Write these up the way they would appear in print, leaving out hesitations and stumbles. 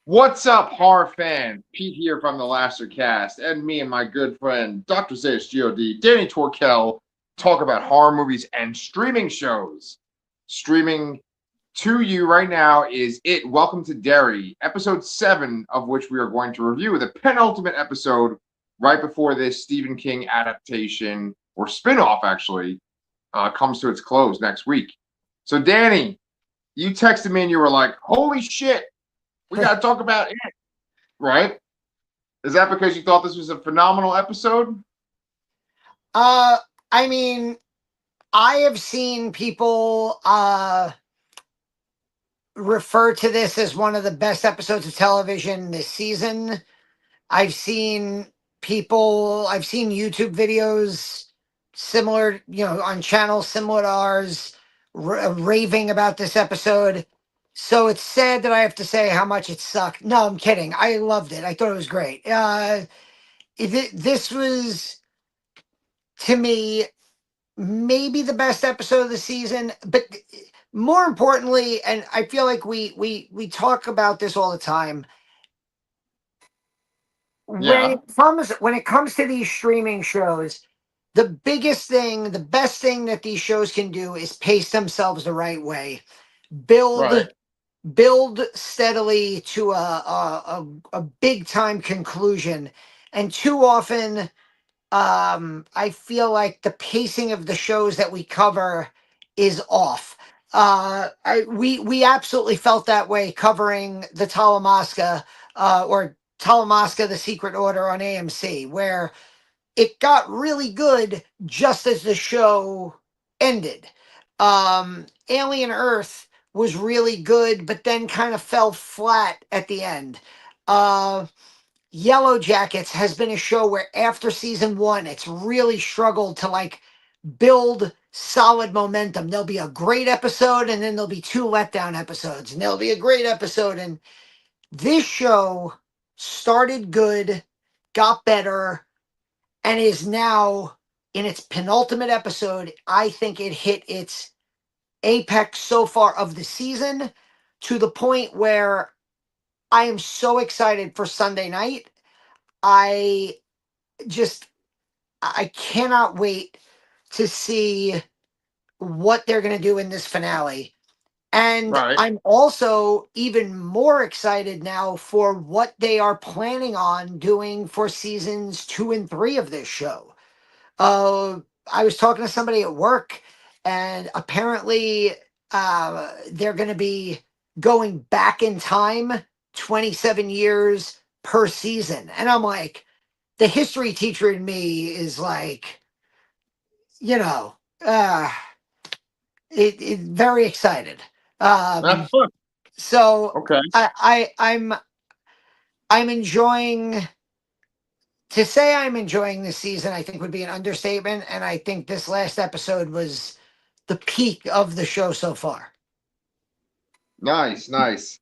What's up, horror fans? Pete here from the Laster Cast, and me and my good friend Dr. Zeus God, Danny Torkel, talk about horror movies and streaming shows. Streaming to you right now is It Welcome to Derry, episode 7 of which we are going to review, the penultimate episode right before this Stephen King adaptation, or spin-off actually, comes to its close next week. So Danny, you texted me and you were like, holy shit, we got to talk about it, right? Is that because you thought this was a phenomenal episode? I mean, I have seen people refer to this as one of the best episodes of television this season. I've seen YouTube videos similar, on channels similar to ours, raving about this episode. So it's sad that I have to say how much it sucked. No, I'm kidding. I loved it. I thought it was great. This was, to me, maybe the best episode of the season, but more importantly, and I feel like we talk about this all the time. Yeah. When it comes to these streaming shows, the best thing that these shows can do is pace themselves the right way, Right. build steadily to a big time conclusion, and too often, I feel like the pacing of the shows that we cover is off. We absolutely felt that way covering the Talamasca, or Talamasca: The Secret Order on AMC, where it got really good just as the show ended. Alien Earth was really good, but then kind of fell flat at the end. Uh, Yellow Jackets has been a show where after season 1, it's really struggled to build solid momentum. There'll be a great episode and then there'll be 2 letdown episodes, and there'll be a great episode. And this show started good, got better, and is now in its penultimate episode. I think it hit its apex so far of the season, to the point where I am so excited for Sunday night. I cannot wait to see what they're going to do in this finale. And Right. I'm also even more excited now for what they are planning on doing for seasons 2 and 3 of this show. I was talking to somebody at work, and apparently they're going to be going back in time 27 years per season. And I'm like, the history teacher in me is like, you know, uh, very excited. That's Um, fun. so Okay. I'm enjoying. To say I'm enjoying this season, I think would be an understatement, and I think this last episode was the peak of the show so far. Nice, nice.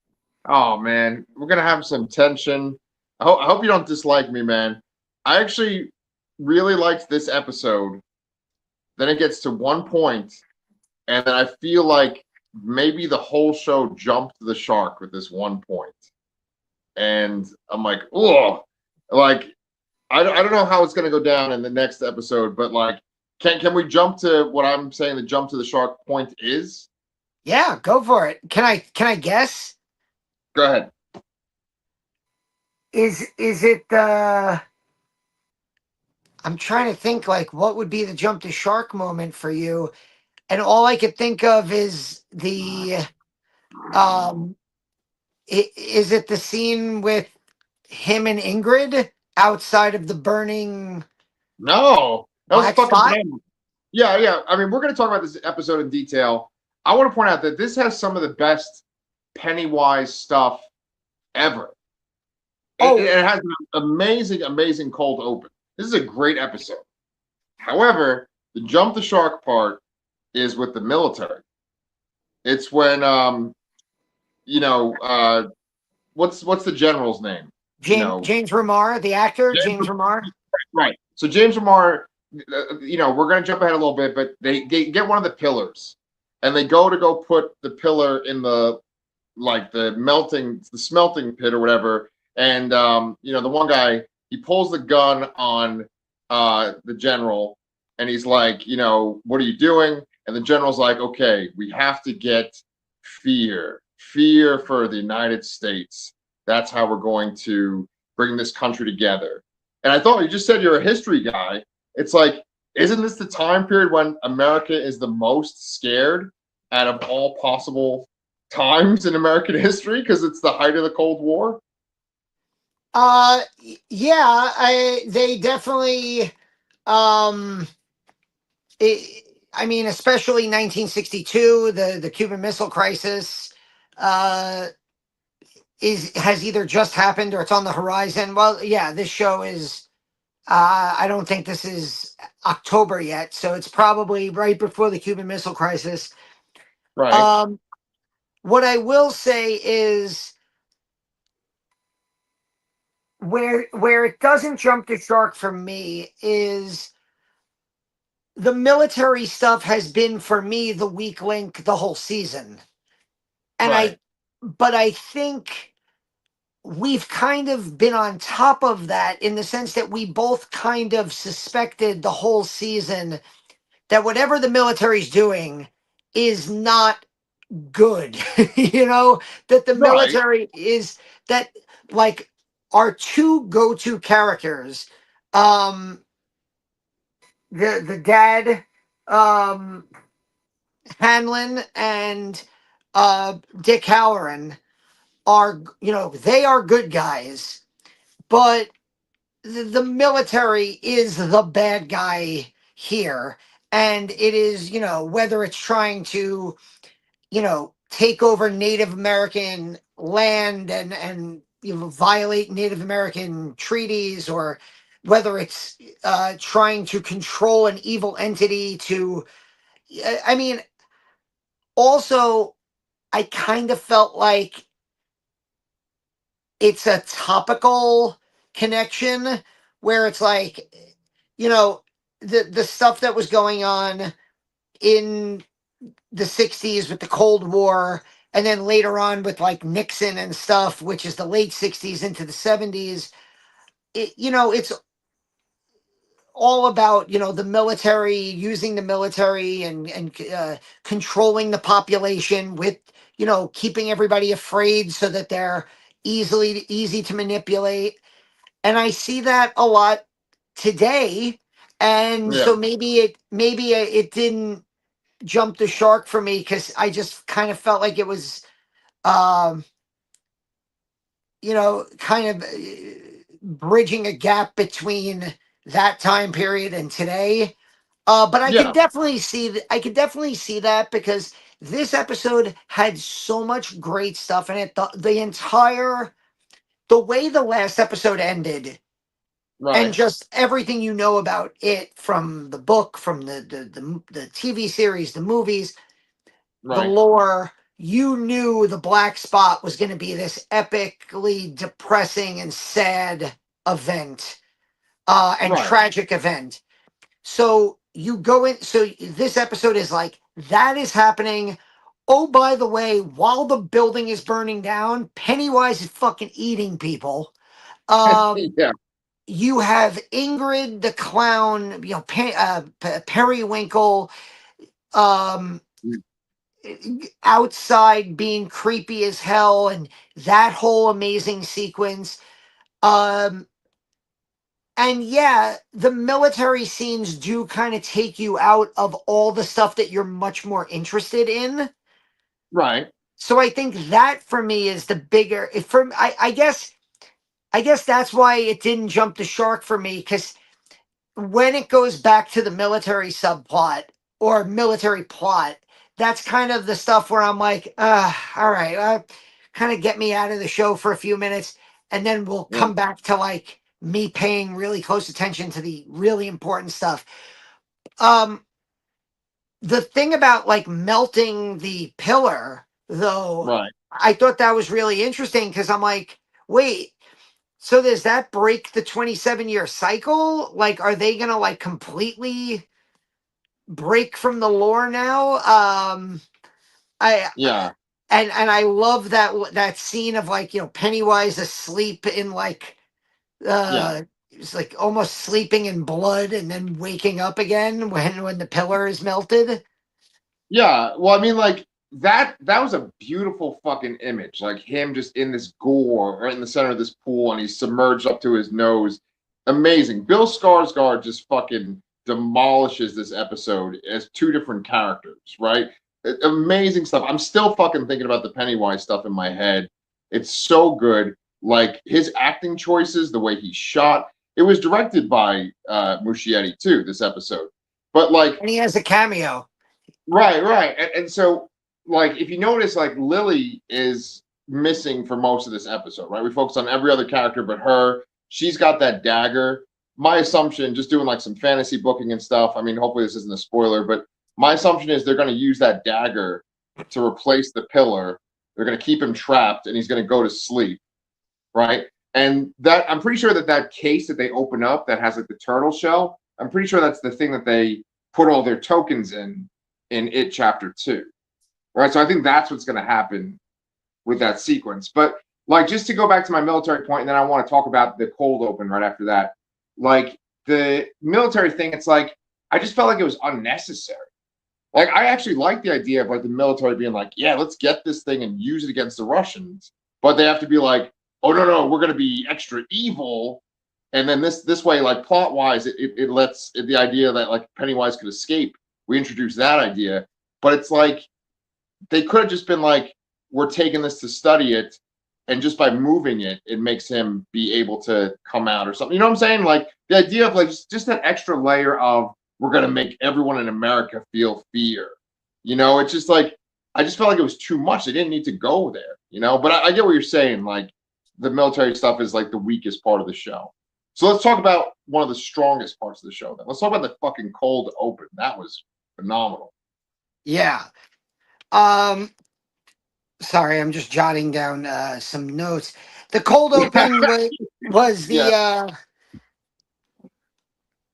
Oh man, we're gonna have some tension. I hope you don't dislike me, man. I actually really liked this episode. Then it gets to one point, and then I feel like maybe the whole show jumped the shark with this one point. And I'm like, oh, like I don't know how it's gonna go down in the next episode, but like, can we jump to what I'm saying? The jump to the shark point is. Yeah, go for it. Can I guess? Go ahead. Is it the? I'm trying to think, what would be the jump to shark moment for you, and all I could think of is the um. Is it the scene with him and Ingrid outside of the burning No, that was black fucking spot? phenomenal. Yeah, yeah. I mean, we're going to talk about this episode in detail. I want to point out that this has some of the best Pennywise stuff ever. Oh, It has an amazing, amazing cold open. This is a great episode. However, the jump the shark part is with the military. It's when you know, what's the general's name? You know, James Remar, the actor, James, James Remar. right. So James Remar, we're going to jump ahead a little bit, but they get one of the pillars, and they go put the pillar in the like the smelting pit or whatever. And the one guy, he pulls the gun on the general, and he's like, what are you doing? And the general's like, okay, we have to get fear for the United States. That's how we're going to bring this country together. And I thought, you just said you're a history guy. It's like, isn't this the time period when America is the most scared out of all possible times in American history, because it's the height of the Cold War? Yeah, they definitely, um, I mean, especially 1962, the Cuban Missile Crisis, uh, has either just happened or it's on the horizon. Well, yeah, this show is. I don't think this is October yet, so it's probably right before the Cuban Missile Crisis. Right, Um, what I will say is where it doesn't jump the shark for me is the military stuff has been for me the weak link the whole season. And right. I think we've kind of been on top of that in the sense that we both kind of suspected the whole season that whatever the military's doing is not good. That the Right. military is that, like, our two go-to characters, um the dad, um Hanlon, and Dick Halloran are, they are good guys, but the military is the bad guy here. And it is, whether it's trying to, take over Native American land and violate Native American treaties, or whether it's trying to control an evil entity to, I mean, also, I kind of felt like it's a topical connection where it's like, you know, the stuff that was going on in the 60s with the Cold War, and then later on with like Nixon and stuff, which is the late 60s into the 70s. It's all about, the military, using the military and controlling the population with, keeping everybody afraid so that they're easy to manipulate. And I see that a lot today. And Yeah. so maybe it didn't jump the shark for me because I just kind of felt like it was, um kind of bridging a gap between that time period and today. But Yeah. I could definitely see that because this episode had so much great stuff in it. The way the last episode ended, and Right. just everything about it, from the book, from the TV series, the movies, the Right. lore, you knew the black spot was going to be this epically depressing and sad event, and Right. tragic event. So you go in. So this episode is like, that is happening. Oh, by the way, while the building is burning down, Pennywise is fucking eating people. Um, Yeah. you have Ingrid the clown, Periwinkle, um, outside being creepy as hell, and that whole amazing sequence. Um, and yeah, the military scenes do kind of take you out of all the stuff that you're much more interested in. Right. So I think that for me is the bigger. I guess that's why it didn't jump the shark for me, because when it goes back to the military subplot or military plot, that's kind of the stuff where I'm like, all right, kind of get me out of the show for a few minutes, and then we'll Yeah. come back to like me paying really close attention to the really important stuff. Um, the thing about like melting the pillar, though, Right. I thought that was really interesting because I'm like, wait, so does that break the 27-year cycle? Like, are they gonna like completely break from the lore now? I Yeah. and I love that scene of like, Pennywise asleep in like Yeah. it's like almost sleeping in blood and then waking up again when the pillar is melted. Yeah, well, I mean, like that was a beautiful fucking image. Like him just in this gore right in the center of this pool and he's submerged up to his nose. Amazing. Bill Skarsgård just fucking demolishes this episode as two different characters, right? Amazing stuff. I'm still fucking thinking about the Pennywise stuff in my head. It's so good. Like his acting choices, the way he's shot. It was directed by Muschietti too, this episode. But like And he has a cameo. right, right. And so, like, if you notice, like, Lily is missing for most of this episode, right? We focus on every other character but her. She's got that dagger. My assumption, just doing like some fantasy booking and stuff, I mean, hopefully this isn't a spoiler, but my assumption is they're going to use that dagger to replace the pillar. They're going to keep him trapped and he's going to go to sleep, right? And that, I'm pretty sure that that case that they open up that has like the turtle shell, I'm pretty sure that's the thing that they put all their tokens in It Chapter 2. Right. So I think that's what's going to happen with that sequence. But like, just to go back to my military point, and then I want to talk about the cold open right after that. Like the military thing, it's like, I just felt like it was unnecessary. Like, I actually like the idea of like the military being like, yeah, let's get this thing and use it against the Russians. But they have to be like, oh, no, no, we're going to be extra evil. And then this way, like plot wise, it lets the idea that like Pennywise could escape. We introduced that idea, but it's like they could have just been like, we're taking this to study it, and just by moving it, it makes him be able to come out or something. You know what I'm saying? Like the idea of like just that extra layer of we're gonna make everyone in America feel fear. You know, it's just like I just felt like it was too much. They didn't need to go there. You know, but I get what you're saying. Like the military stuff is like the weakest part of the show. So let's talk about one of the strongest parts of the show. Then let's talk about the fucking cold open. That was phenomenal. Yeah. Um, Sorry, I'm just jotting down some notes. The cold open was Yeah.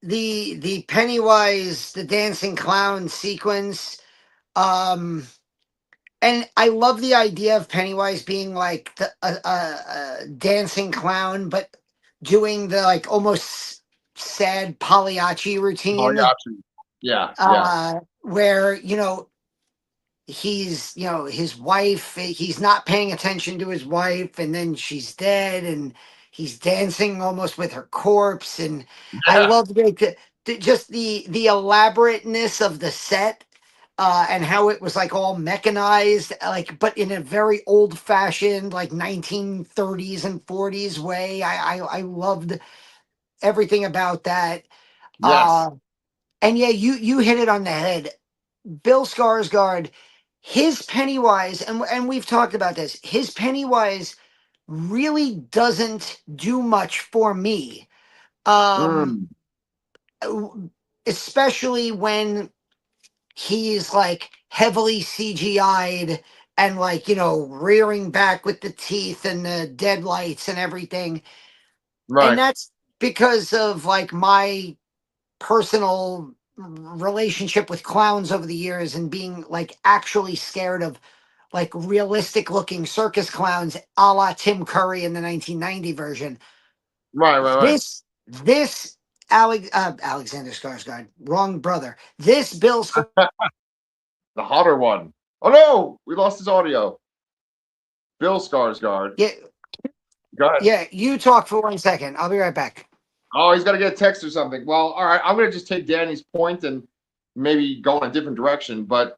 the Pennywise, the dancing clown sequence. Um, and I love the idea of Pennywise being like a dancing clown, but doing the like almost sad Pagliacci Oh routine, yeah, absolutely. Yeah, yeah. where his wife, he's not paying attention to his wife, and then she's dead and he's dancing almost with her corpse. And I Yeah. love just the elaborateness of the set, and how it was like all mechanized, like, but in a very old fashioned like 1930s and 40s way. I loved everything about that. Yes. uh and yeah, you hit it on the head. Bill Skarsgård, his Pennywise, and we've talked about this. His Pennywise really doesn't do much for me. Um, Mm. Especially when he's like heavily CGI'd and like, rearing back with the teeth and the deadlights and everything. And Right. that's because of like my personal relationship with clowns over the years and being like actually scared of like realistic looking circus clowns a la Tim Curry in the 1990 version. Right. Right. Right. This Alexander Skarsgård, wrong brother. This Bill Skarsgård, The hotter one. Oh no, we lost his audio. Bill Skarsgård. yeah, Go ahead. yeah, you talk for 1 second. I'll be right back. Oh, he's got to get a text or something. Well, all right. I'm gonna just take Danny's point and maybe go in a different direction. But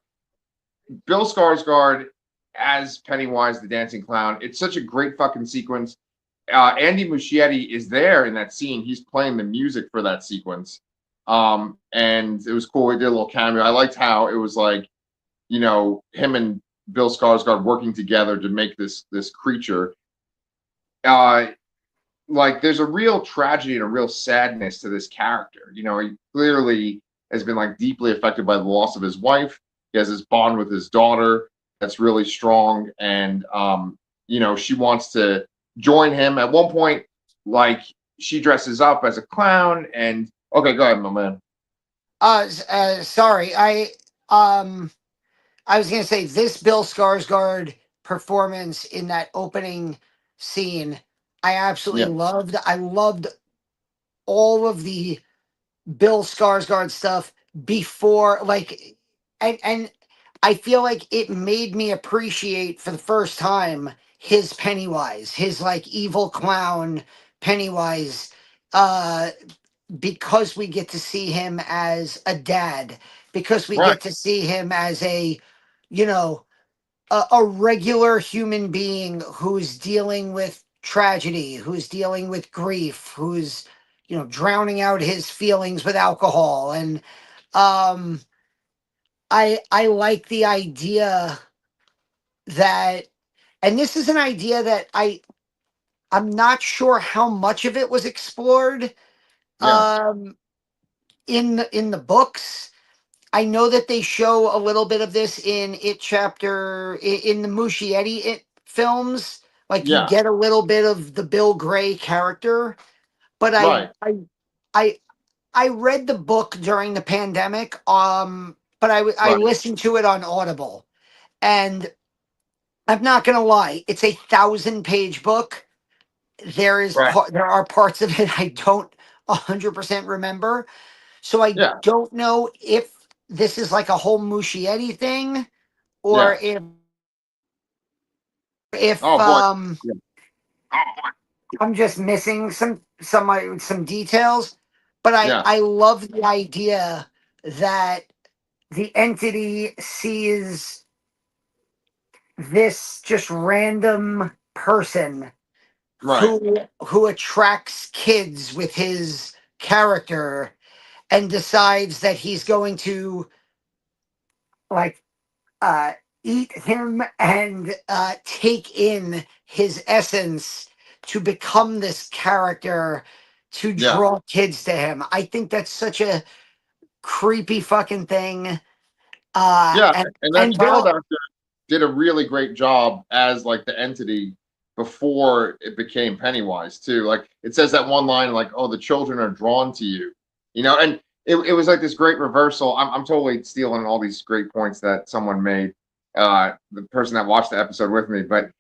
Bill Skarsgård as Pennywise the dancing clown. It's such a great fucking sequence. Andy Muschietti is there in that scene. He's playing the music for that sequence. And it was cool. He did a little cameo. I liked how it was like, him and Bill Skarsgård working together to make this creature. Like there's a real tragedy and a real sadness to this character. He clearly has been like deeply affected by the loss of his wife. He has this bond with his daughter that's really strong, and she wants to join him. At one point, like she dresses up as a clown, and okay, go ahead, my man. Sorry, I was gonna say this Bill Skarsgård performance in that opening scene. I Yeah. absolutely loved. I loved all of the Bill Skarsgård stuff before, like, and I feel like it made me appreciate for the first time his Pennywise, his like evil clown Pennywise, uh, because we get to see him as a dad, because we Right. get to see him as a, you know, a regular human being who's dealing with tragedy, who's dealing with grief, who's, you know, drowning out his feelings with alcohol. And um I like the idea that, and this is an idea that I'm not sure how much of it was explored Yeah. um in the books. I know that they show a little bit of this in It chapter in the Muschietti It films. Like you Yeah. get a little bit of the Bill Gray character, but Right. I I read the book during the pandemic. But I Right. listened to it on Audible, and I'm not gonna lie, it's a 1,000-page book. Right. There are parts of it I don't 100% remember, so I Yeah. don't know if this is like a whole Muschietti thing or Yeah. if Oh boy. Yeah. I'm just missing some details. But Yeah. I love the idea that the entity sees this just random person Right. who attracts kids with his character and decides that he's going to like uh, eat him and take in his essence to become this character to Yeah. draw kids to him. I think that's such a creepy fucking thing. Yeah. And that And child Bill, actor did a really great job as like the entity before it became Pennywise too. Like it says that one line like, "Oh, the children are drawn to you," and it was like this great reversal. I'm totally stealing all these great points that someone made, the person that watched the episode with me, but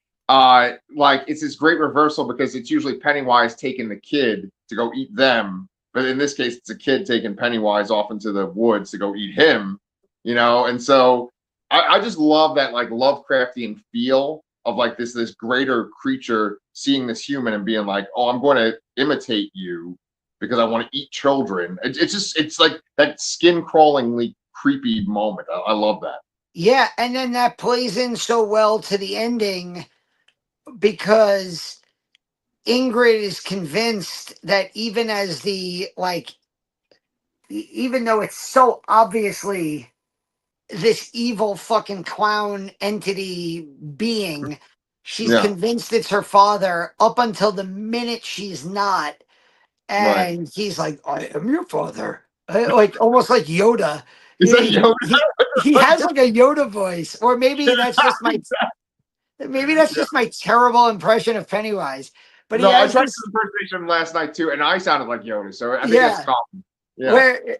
like it's this great reversal because it's usually Pennywise taking the kid to go eat them, but in this case, it's a kid taking Pennywise off into the woods to go eat him, and so I just love that like Lovecraftian feel of like this greater creature seeing this human and being like, oh, I'm going to imitate you because I want to eat children. It's like that skin crawlingly creepy moment. I love that. yeah, and then that plays in so well to the ending because Ingrid is convinced that even as the like even though it's so obviously this evil fucking clown entity being, she's Yeah. convinced it's her father up until the minute she's not. Right. And he's like, I am your father. Like almost like Yoda. Is that Yoda? He has like a Yoda voice. Or maybe that's Yeah. just my terrible impression of Pennywise. But he No, I has tried to this, impersonate him last night too, and I sounded like Yoda, so I think that's yeah, common. Yeah. where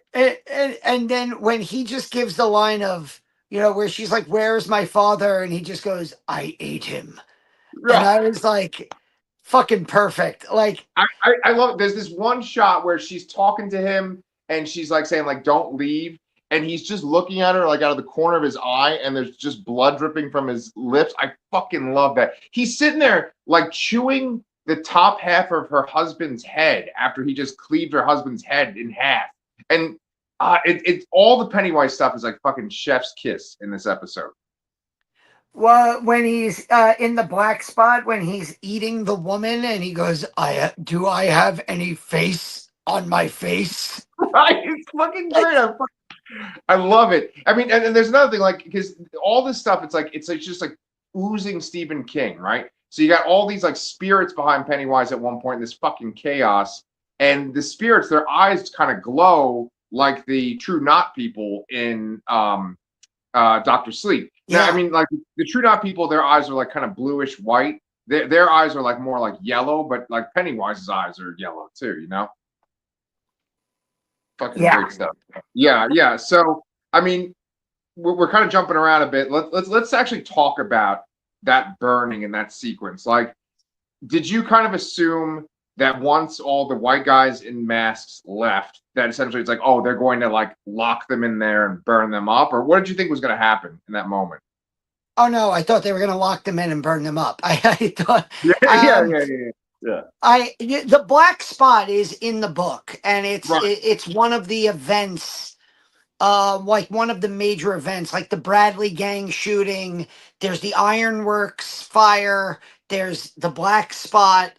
and then when he just gives the line of, you know, where she's like, where's my father, and he just goes, I ate him. And Yeah. I was like, fucking perfect. Like, I love it. There's this one shot where she's talking to him and she's like saying like don't leave, and he's just looking at her like out of the corner of his eye and there's just blood dripping from his lips. I fucking love that. He's sitting there like chewing the top half of her husband's head after he just cleaved her husband's head in half. And it's all the Pennywise stuff is like fucking chef's kiss in this episode. well, when he's in the black spot, when he's eating the woman, and he goes, I have any face on my face?" Right? It's fucking great. Like, I love it. I mean, and there's another thing, like, because all this stuff, it's just like oozing Stephen King, right? So you got all these like spirits behind Pennywise at one point in this fucking chaos, and the spirits, their eyes kind of glow like the True Knot people in Doctor Sleep. Now, I yeah, mean, like the True Knot people, their eyes are like kind of bluish white. Their eyes are like more like yellow, but like Pennywise's eyes are yellow too. Fucking yeah. great stuff. Yeah, yeah. So I mean, we're kind of jumping around a bit. Let's actually talk about that burning and that sequence? Like, did you kind of assume that once all the white guys in masks left, that essentially it's like, oh, they're going to like lock them in there and burn them up? Or what did you think was going to happen in that moment? Oh no, I thought they were going to lock them in and burn them up. I thought, Yeah, yeah, um, yeah, yeah, yeah. the black spot is in the book, and Right, it's one of the events, like one of the major events, like the Bradley gang shooting. There's the Ironworks fire. There's the black spot,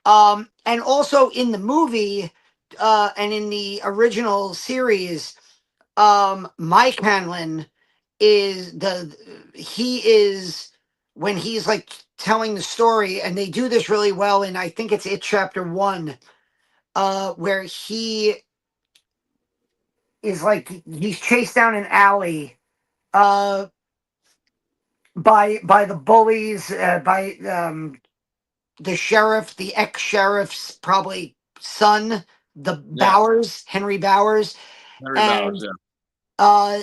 and also in the movie, and in the original series, Mike Hanlon is the he is when he's like telling the story, and they do this really well, and I think it's it chapter one, where he is like he's chased down an alley uh by the bullies, by the sheriff, the ex-sheriff's probably son, the yeah. Bowers, Henry Bowers. Henry Bowers, And yeah.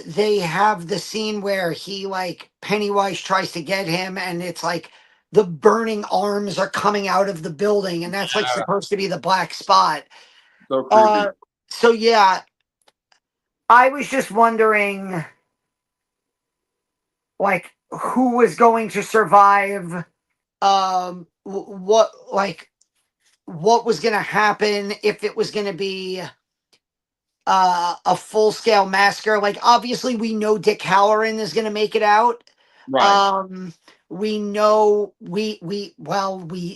they have the scene where he like Pennywise tries to get him, and it's like the burning arms are coming out of the building, and that's like supposed to be the black spot. So uh creepy. so yeah, I was just wondering, like, who was going to survive, what, like, what was going to happen, if it was going to be a full scale massacre. Like, obviously, we know Dick Halloran is going to make it out. Right, Um, we know we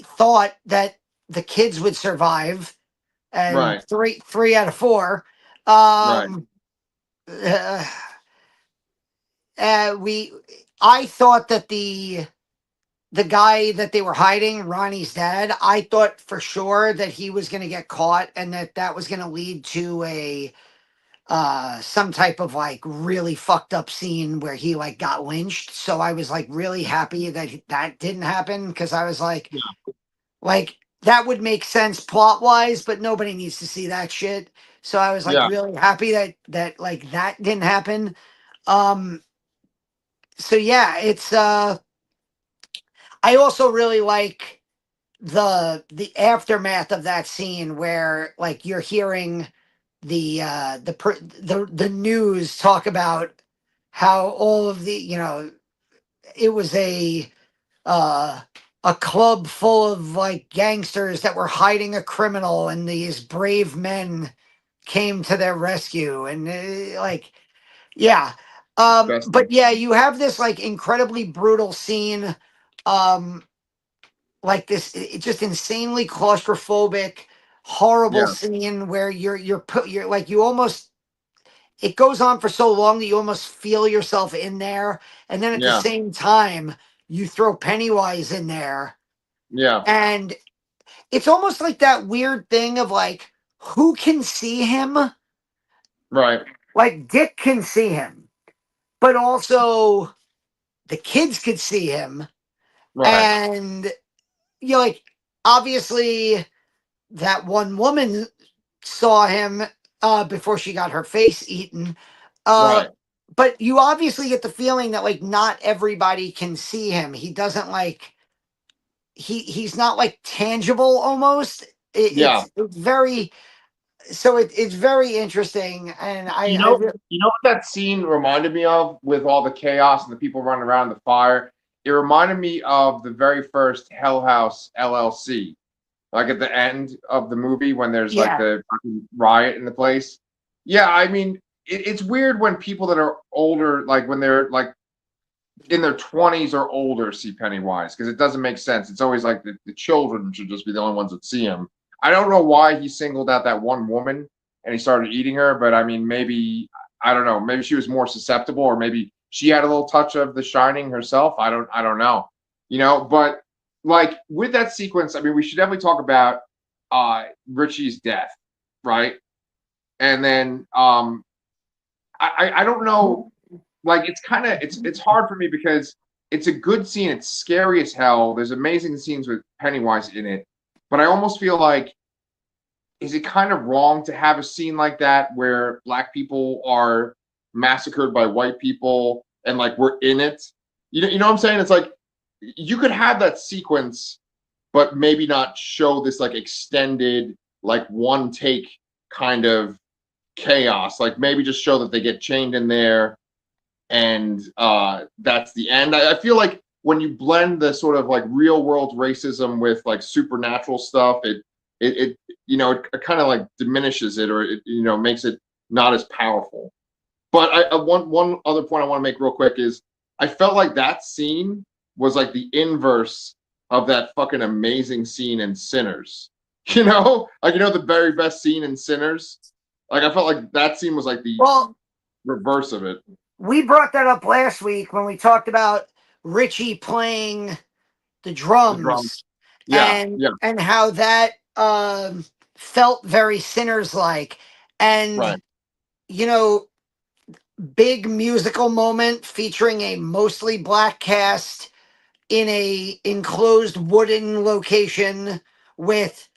thought that the kids would survive, and right, three out of four. right. Um, uh, we I thought that the guy that they were hiding, Ronnie's dad, I thought for sure that he was going to get caught, and that was going to lead to a some type of like really fucked up scene where he like got lynched. So I was like really happy that that didn't happen, because I was like that would make sense plot wise, but nobody needs to see that shit. So I was like Yeah, really happy that like that didn't happen. Um so yeah, it's I also really like the aftermath of that scene where like you're hearing the news talk about how all of the, it was uh a club full of like gangsters that were hiding a criminal, and these brave men came to their rescue, and like, yeah. disgusting. But yeah, you have this like incredibly brutal scene, um like this just insanely claustrophobic, horrible Yeah, scene where you're like, you almost, it goes on for so long that you almost feel yourself in there, and then at the yeah, same time you throw Pennywise in there, yeah. and it's almost like that weird thing of like, who can see him? Right, Like Dick can see him, but also the kids could see him, right. and you're like, obviously that one woman saw him before she got her face eaten. Uh, Right. but you obviously get the feeling that like not everybody can see him. He doesn't like he's not like tangible almost. Yeah. It's very, so it's very interesting, and You I know, you know what that scene reminded me of with all the chaos and the people running around the fire? It reminded me of the very first Hell House LLC. Like at the end of the movie when there's like yeah, the fucking riot in the place. Yeah, I mean, it's weird when people that are older, like when they're like in their 20s or older, see Pennywise, because it doesn't make sense. It's always like the children should just be the only ones that see him. I don't know why he singled out that one woman and he started eating her, but I mean, maybe, I don't know, maybe she was more susceptible, or maybe she had a little touch of the shining herself. I don't know. But like with that sequence, I mean, we should definitely talk about Richie's death, right? And then I don't know, like it's kind of it's hard for me because it's a good scene. It's scary as hell. There's amazing scenes with Pennywise in it, but I almost feel like, is it kind of wrong to have a scene like that where black people are massacred by white people and like we're in it? You know what I'm saying? It's like you could have that sequence, but maybe not show this like extended, like one take kind of chaos. Like maybe just show that they get chained in there, and that's the end. I feel like when you blend the sort of like real world racism with like supernatural stuff, it it kind of like diminishes it, or it makes it not as powerful. But one other point I want to make real quick is I felt like that scene was like the inverse of that fucking amazing scene in Sinners. Like the very best scene in Sinners. Like I felt like that scene was like the Well, reverse of it. we brought that up last week when we talked about Richie playing the The drums. drums, Yeah, yeah, and how that felt very Sinners like. And right. you know, big musical moment featuring a mostly black cast in a enclosed wooden location with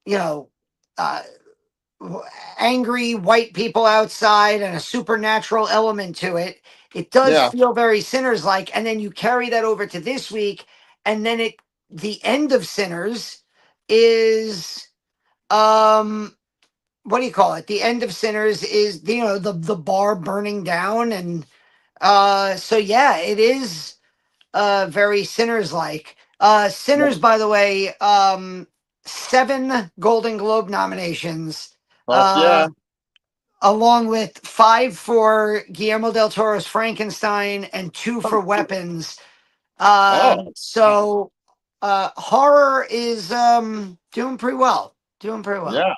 you know uh, angry white people outside and a supernatural element to it. It does Yeah, feel very Sinners like, and then you carry that over to this week, and then the end of Sinners is what do you call it? The end of Sinners is the bar burning down, and so yeah, it is very Sinners like. Sinners, by the way, 7 Golden Globe nominations. fuck yeah. Uh, Along with 5 for Guillermo del Toro's Frankenstein and 2 for Weapons. Oh, Horror is doing pretty well. Doing pretty well. yeah.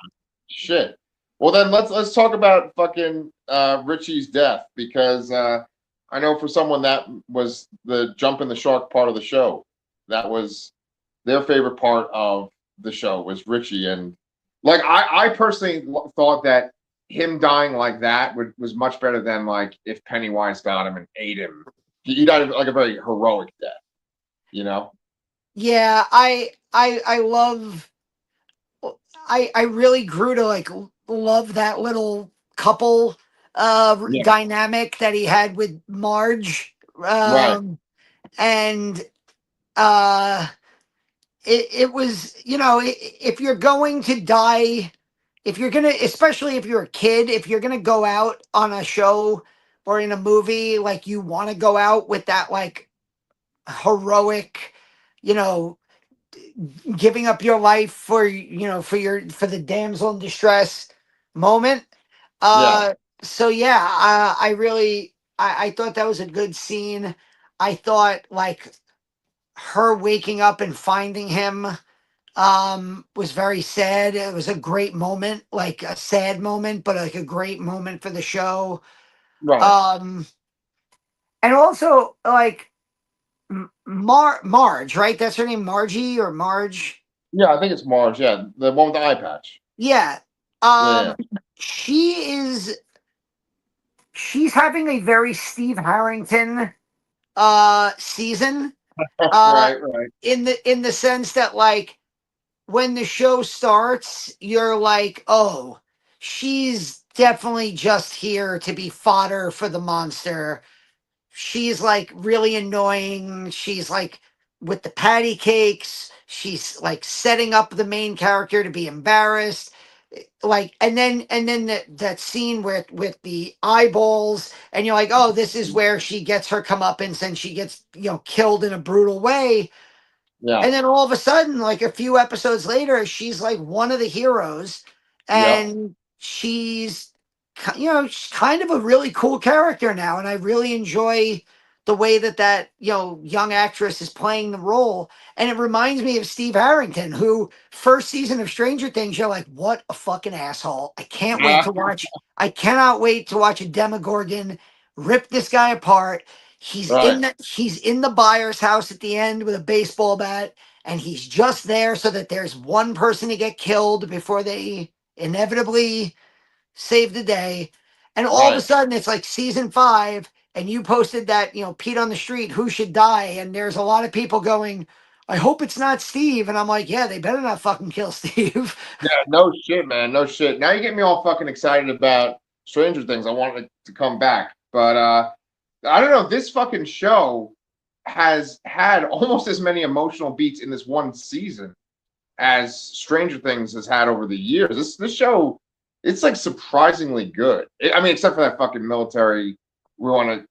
Shit. Well then let's talk about fucking Richie's death, because I know for someone that was the jump in the shark part of the show. That was their favorite part of the show was Richie, and like I personally thought that him dying like that was much better than like if Pennywise got him and ate him. He died like a very heroic death, you know? Yeah, I love I really grew to like love that little couple Yeah. dynamic that he had with Marge. Right. And uh it was if you're going to die, if you're gonna, especially if you're a kid, if you're gonna go out on a show or in a movie, like you want to go out with that like heroic, you know giving up your life for for the damsel in distress moment. Yeah. So yeah, I really I thought that was a good scene. I thought like her waking up and finding him was very sad. It was a great moment, like a sad moment, but like a great moment for the show. Right. um and also like Marge, right? That's her name, Margie or Marge. Yeah, I think it's Marge. Yeah, the one with the eye patch. Yeah. Yeah. Um she is she's having a very Steve Harrington season, uh Right. Right. in the sense that like when the show starts, you're like, oh, she's definitely just here to be fodder for the monster. She's like really annoying. She's like with the patty cakes. She's like setting up the main character to be embarrassed. Like, and then that scene with the eyeballs, and you're like, oh, this is where she gets her comeuppance and she gets killed in a brutal way. Yeah. And then all of a sudden, like a few episodes later, she's like one of the heroes, Yep. and she's kind of a really cool character now, and I really enjoy the way that young actress is playing the role. And it reminds me of Steve Harrington, who first season of Stranger Things, you're like, what a fucking asshole! I cannot wait to watch a Demogorgon rip this guy apart. Right. He's in the buyer's house at the end with a baseball bat, and he's just there so that there's one person to get killed before they inevitably save the day. And all of a Right. sudden it's like season 5, and you posted that, Pete on the street, who should die, and there's a lot of people going, I hope it's not Steve. And I'm like, yeah, they better not fucking kill Steve. Yeah. No shit, man. No shit. Now you get me all fucking excited about Stranger Things. I want it to come back, but I don't know. This fucking show has had almost as many emotional beats in this one season as Stranger Things has had over the years. This show, it's like surprisingly good. I mean, except for that fucking military. We want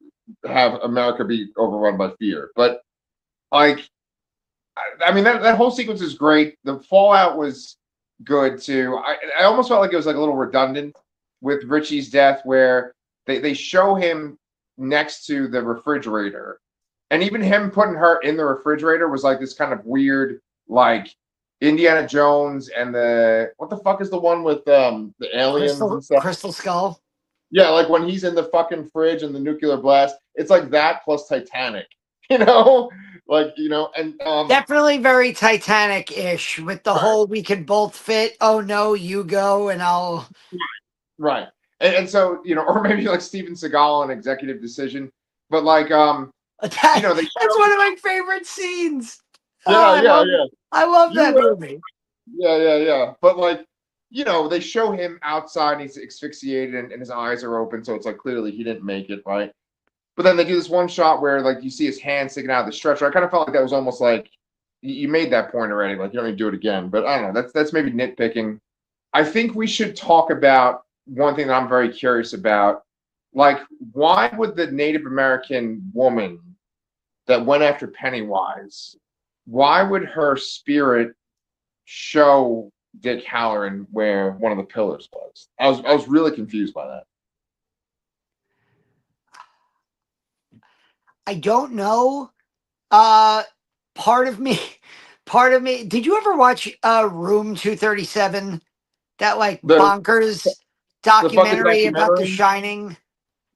to have America be overrun by fear, but like, I mean, that whole sequence is great. The fallout was good too. I almost felt like it was like a little redundant with Richie's death, where they show him next to the refrigerator, and even him putting her in the refrigerator was like this kind of weird, like Indiana Jones and the what the fuck is the one with the aliens and stuff. Crystal Skull. Yeah, like when he's in the fucking fridge and the nuclear blast, it's like that plus Titanic, you know, like and Definitely very Titanic-ish with the right, whole "we can both fit." Oh no, you go and I'll. right, and so or maybe like Steven Seagal on Executive Decision, but like they That's one show, of my favorite scenes. Oh, yeah, yeah, yeah, I love you that movie. yeah, yeah, yeah, but like they show him outside and he's asphyxiated and his eyes are open, so it's like clearly he didn't make it, right? But then they do this one shot where like you see his hand sticking out of the stretcher. I kind of felt like that was almost like you made that point already. Like you don't need to do it again. But I don't know. That's maybe nitpicking. I think we should talk about one thing that I'm very curious about. Like, why would the Native American woman that went after Pennywise, why would her spirit show Dick Halloran where one of the pillars was? I was really confused by that. I don't know. Uh, part of me, part of me. Did you ever watch Room 237? That like The bonkers the fucking documentary about The documentary Shining.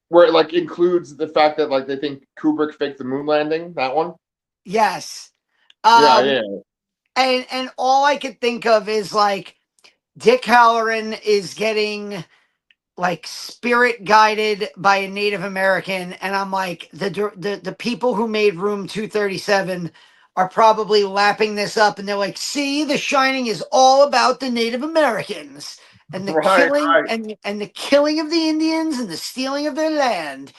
where it like includes the fact that like they think Kubrick faked the moon landing. That one. Yes. Yeah, Um, yeah, and all I could think of is like Dick Halloran is getting like spirit guided by a Native American, and I'm like the people who made Room 237 are probably lapping this up, and they're like, "See, The Shining is all about the Native Americans and the right, killing right. and the killing of the Indians and the stealing of their land."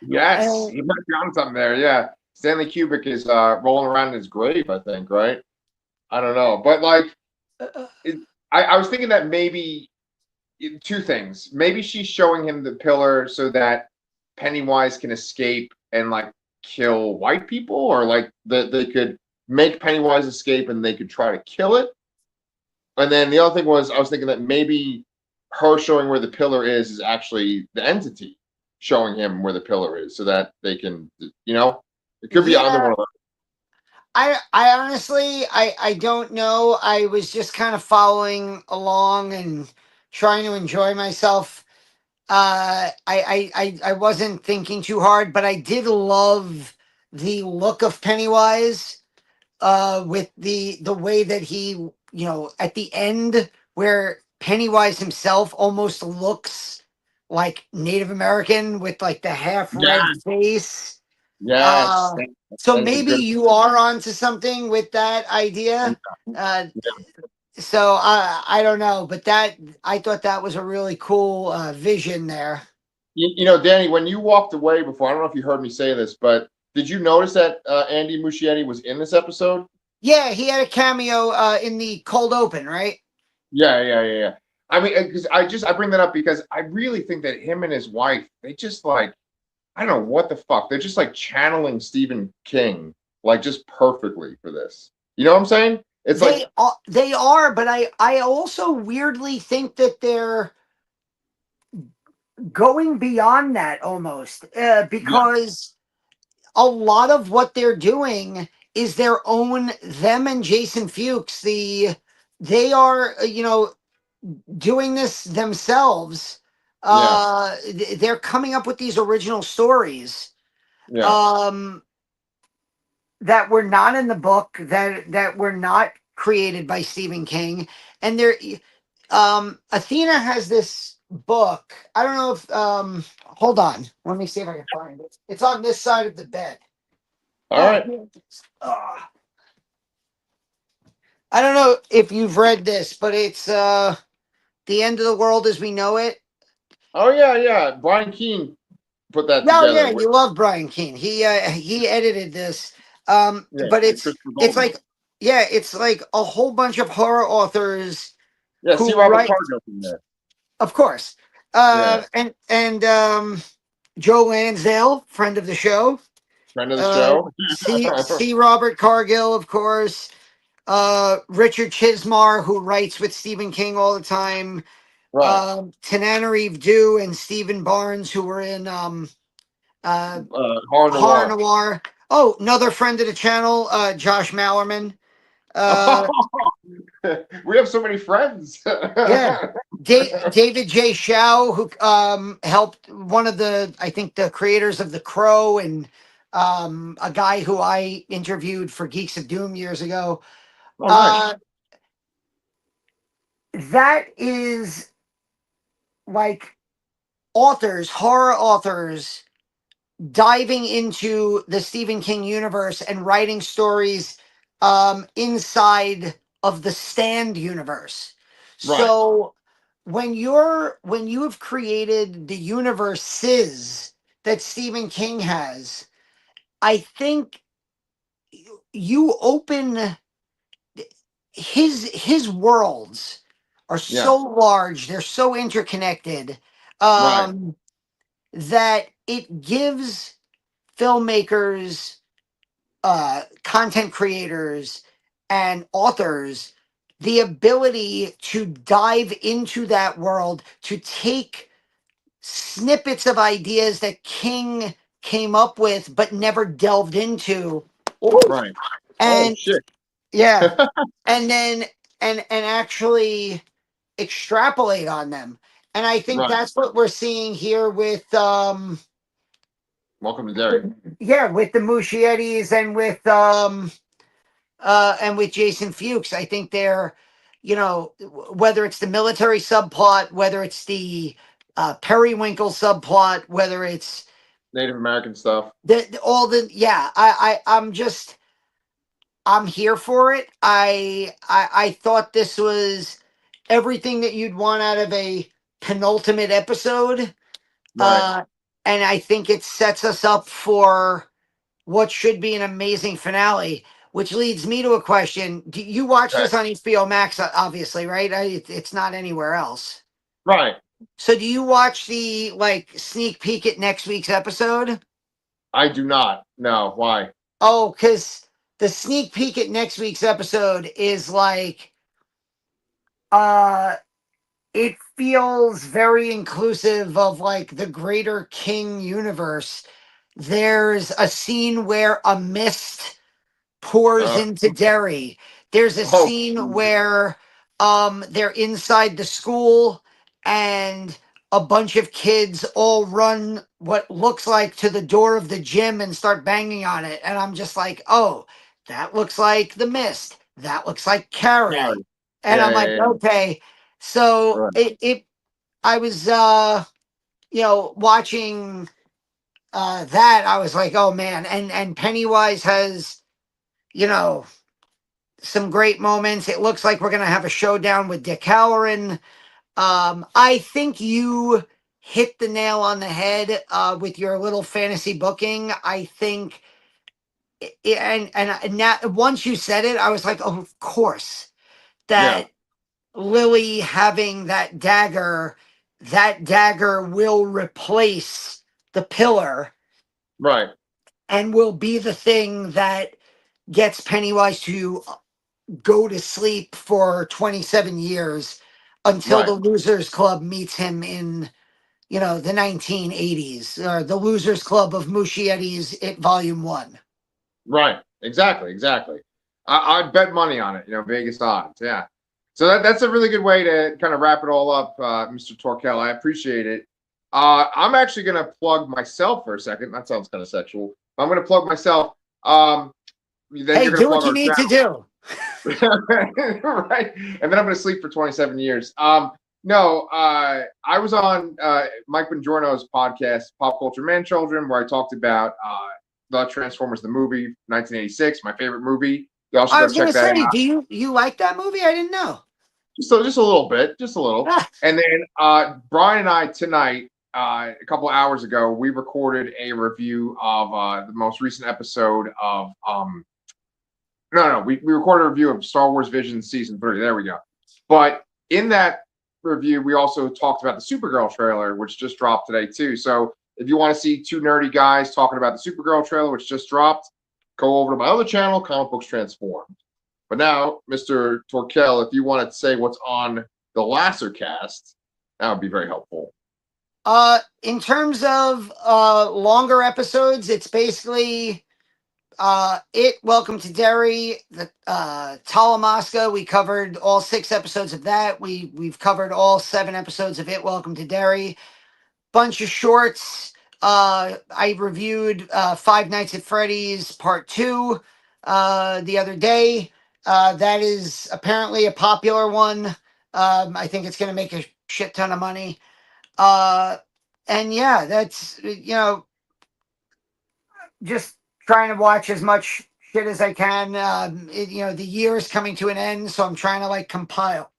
Yes, And you might be on something there. Yeah, Stanley Kubrick is rolling around in his grave. I think, right? I don't know, but like, uh, it, I was thinking that maybe two things. Maybe she's showing him the pillar so that Pennywise can escape and like kill white people, or like that they could make Pennywise escape and they could try to kill it. And then the other thing was, I was thinking that maybe her showing where the pillar is actually the entity showing him where the pillar is, so that they can, it could be either yeah, one of those. I honestly I don't know. I was just kind of following along and trying to enjoy myself. I wasn't thinking too hard, but I did love the look of Pennywise. With the way that he, at the end where Pennywise himself almost looks like Native American with like the half Yeah, red face. yes, Uh, so that is a maybe good. you are onto something with that idea. Uh, so I don't know, but that I thought that was a really cool vision there. Danny, when you walked away before, I don't know if you heard me say this, but did you notice that Andy Muschietti was in this episode? Yeah, he had a cameo in the cold open, right? Yeah, yeah, yeah, yeah. I mean, because I bring that up because I really think that him and his wife, they just like, I don't know what the fuck, they're just like channeling Stephen King like just perfectly for this. You know what I'm saying? It's like, They are, but I also weirdly think that they're going beyond that almost yeah, because a lot of what they're doing is their own them and Jason Fuchs they are doing this themselves. yeah, They're coming up with these original stories yeah, um that were not in the book, that were not created by Stephen King, and they're Athena has this book. I don't know if hold on. Let me see if I can find it. It's on this side of the bed. all Oh, right. here it is. I don't know if you've read this, but it's The End of the World as We Know It. Oh yeah, yeah. Brian Keene put that No, yeah, together. you love Brian Keene. He edited this. Yeah, But Christopher it's Golden. like, yeah, it's like a whole bunch of horror authors Yeah, see who Robert write, Cargill in there. of course, Yeah, and Joe Lansdale, friend of the show, friend of the show. C. Robert Cargill, of course, Richard Chismar, who writes with Stephen King all the time, Right. Tananarive Due and Stephen Barnes, who were in uh, Horror Horror Noir. Noir. Oh, another friend of the channel, Josh Mallerman. Uh, We have so many friends. yeah. David J. Shaw, who helped one of the, I think, the creators of The Crow, and a guy who I interviewed for Geeks of Doom years ago. Oh, nice. Uh, that is like authors, horror authors, diving into the Stephen King universe and writing stories inside of the Stand universe. Right. So when you have created the universes that Stephen King has, I think you open his worlds are Yeah. so large, they're so interconnected, Right. um, that it gives filmmakers, content creators, and authors the ability to dive into that world, to take snippets of ideas that King came up with but never delved into. Ooh. Right. Oh And shit. yeah, and then and actually extrapolate on them. And I think Right. that's what we're seeing here with Welcome to Derry. yeah, with the Muschietis and with Jason Fuchs. I think they're, whether it's the military subplot, whether it's the Periwinkle subplot, whether it's Native American stuff. all the, yeah, I'm here for it. I thought this was everything that you'd want out of a penultimate episode. Right. Uh, and I think it sets us up for what should be an amazing finale. Which leads me to a question: do you watch Okay. this on HBO Max? Obviously, right? It's not anywhere else. Right. So, do you watch the like sneak peek at next week's episode? I do not. No. Why? Oh, because the sneak peek at next week's episode is like, uh, it feels very inclusive of like the greater King universe. There's a scene where a mist pours Uh, into Derry. There's a oh. scene where they're inside the school and a bunch of kids all run what looks like to the door of the gym and start banging on it. And I'm just like, oh, that looks like The Mist. That looks like Carrie. Sorry. And Yeah. I'm Yeah. like, Yeah. okay. So Right. it I was watching that, I was like, oh man, and Pennywise has, you know, some great moments. It looks like we're gonna have a showdown with Dick Halloran. I think you hit the nail on the head with your little fantasy booking. I think, and now once you said it, I was like, oh, of course, Yeah. that Lily having that dagger will replace the pillar Right. and will be the thing that gets Pennywise to go to sleep for 27 years until Right. the Losers Club meets him in, the 1980s, or the Losers Club of Muschietis at Volume 1. Right. Exactly. Exactly. I'd bet money on it. Vegas odds. Yeah. So that's a really good way to kind of wrap it all up, Mr. Torkel. I appreciate it. I'm actually going to plug myself for a second. That sounds kind of sexual. I'm going to plug myself. Then Hey, you're going to do plug what you our need to do. right? And then I'm going to sleep for 27 years. No, I was on Mike Bongiorno's podcast, Pop Culture Man Children, where I talked about the Transformers, the movie, 1986, my favorite movie. You also I go was check gonna that say, out. do you like that movie? I didn't know. Just a little bit, just a little. Ah, And then Brian and I tonight, a couple of hours ago, we recorded a review of the most recent episode of we recorded a review of Star Wars Visions Season 3. There we go. But in that review, we also talked about the Supergirl trailer, which just dropped today too. So if you want to see two nerdy guys talking about the Supergirl trailer, which just dropped, go over to my other channel, Comic Books Transformed. But now, Mr. Torkel, if you want to say what's on the Lasser cast, that would be very helpful. In terms of longer episodes, it's basically Welcome to Derry, the Talamasca. We covered all 6 episodes of that. We've covered all 7 episodes of It, Welcome to Derry. Bunch of shorts. I reviewed Five Nights at Freddy's Part 2 the other day. That is apparently a popular one. I think it's going to make a shit ton of money. And yeah, that's, just trying to watch as much shit as I can. The year is coming to an end, so I'm trying to like compile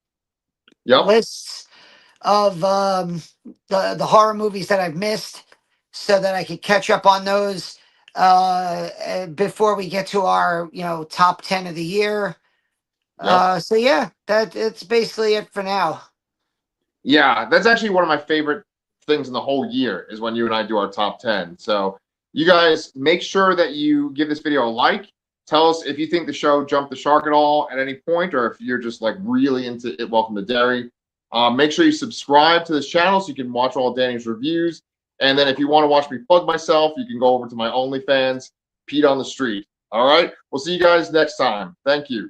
lists of the horror movies that I've missed, so that I could catch up on those before we get to our top 10 of the year. So yeah, it's basically it for now. Yeah, that's actually one of my favorite things in the whole year is when you and I do our top 10. So you guys make sure that you give this video a like. Tell us if you think the show jumped the shark at all at any point, or if you're just like really into It, Welcome to Derry. Make sure you subscribe to this channel so you can watch all Danny's reviews. And then if you want to watch me plug myself, you can go over to my OnlyFans, Pete on the Street. All right? We'll see you guys next time. Thank you.